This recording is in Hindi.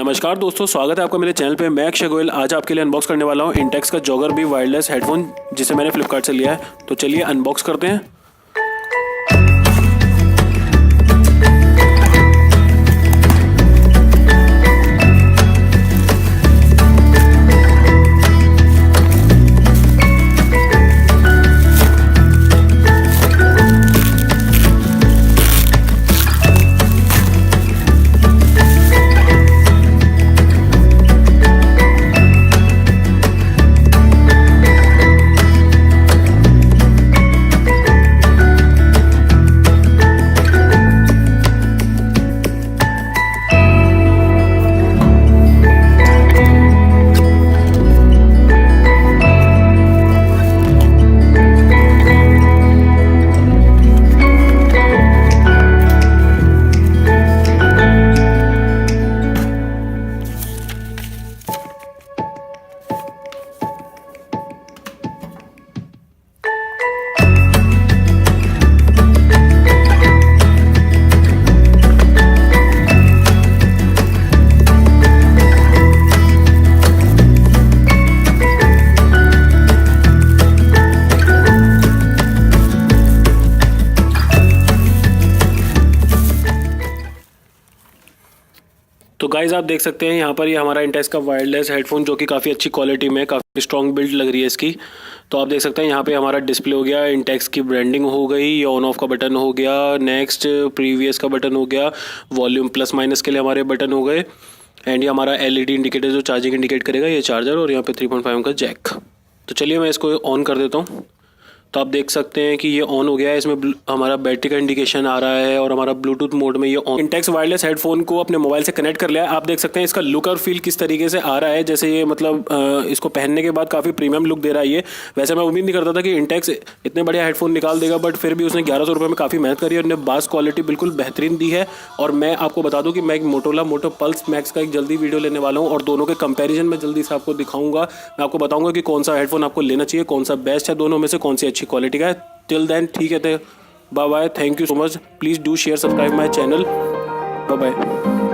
नमस्कार दोस्तों, स्वागत है आपका मेरे चैनल पे। मैं अक्षय गोयल आज आपके लिए अनबॉक्स करने वाला हूँ इंटेक्स का जॉगर बी वायरलेस हेडफोन, जिसे मैंने फ्लिपकार्ट से लिया है। तो चलिए अनबॉक्स करते हैं। तो गाइज आप देख सकते हैं यहाँ पर ये हमारा इंटेक्स का वायरलेस हेडफोन, जो कि काफ़ी अच्छी क्वालिटी में, काफ़ी स्ट्रॉन्ग बिल्ड लग रही है इसकी। तो आप देख सकते हैं यहाँ पे हमारा डिस्प्ले हो गया, इंटेक्स की ब्रांडिंग हो गई, ये ऑन ऑफ का बटन हो गया, नेक्स्ट प्रीवियस का बटन हो गया, वॉल्यूम प्लस माइनस के लिए हमारे बटन हो गए, एंड ये हमारा एलईडी इंडिकेटर जो चार्जिंग इंडिकेट करेगा, ये चार्जर, और यहाँ पे 3.5 का जैक। तो चलिए मैं इसको ऑन कर देता हूँ। तो आप देख सकते हैं कि ये ऑन हो गया है। इसमें हमारा बैटरी का इंडिकेशन आ रहा है और हमारा ब्लूटूथ मोड में ये ऑन। इंटेक्स वायरलेस हेडफोन को अपने मोबाइल से कनेक्ट कर लिया है। आप देख सकते हैं इसका लुक और फील किस तरीके से आ रहा है, जैसे ये मतलब इसको पहनने के बाद काफ़ी प्रीमियम लुक दे रहा है ये। वैसे मैं उम्मीद नहीं करता था कि इंटेक्स इतने बढ़िया हेडफोन निकाल देगा, बट फिर भी उसने 1100 रुपये में काफ़ी मेहनत करी और उन्हें बास क्वालिटी बिल्कुल बेहतरीन दी है। और मैं आपको बता दूँ कि मैं एक मोटोला मोटो पल्स मैक्स का एक जल्दी वीडियो लेने वाला हूँ और दोनों के कंपैरिजन में जल्दी से आपको दिखाऊंगा। मैं आपको बताऊंगा कि कौन सा हेडफोन आपको लेना चाहिए, कौन सा बेस्ट है, दोनों में से कौन सी अच्छी क्वालिटी का है। टिल देन ठीक है, bye bye, thank you so much, please do share subscribe my channel, bye bye.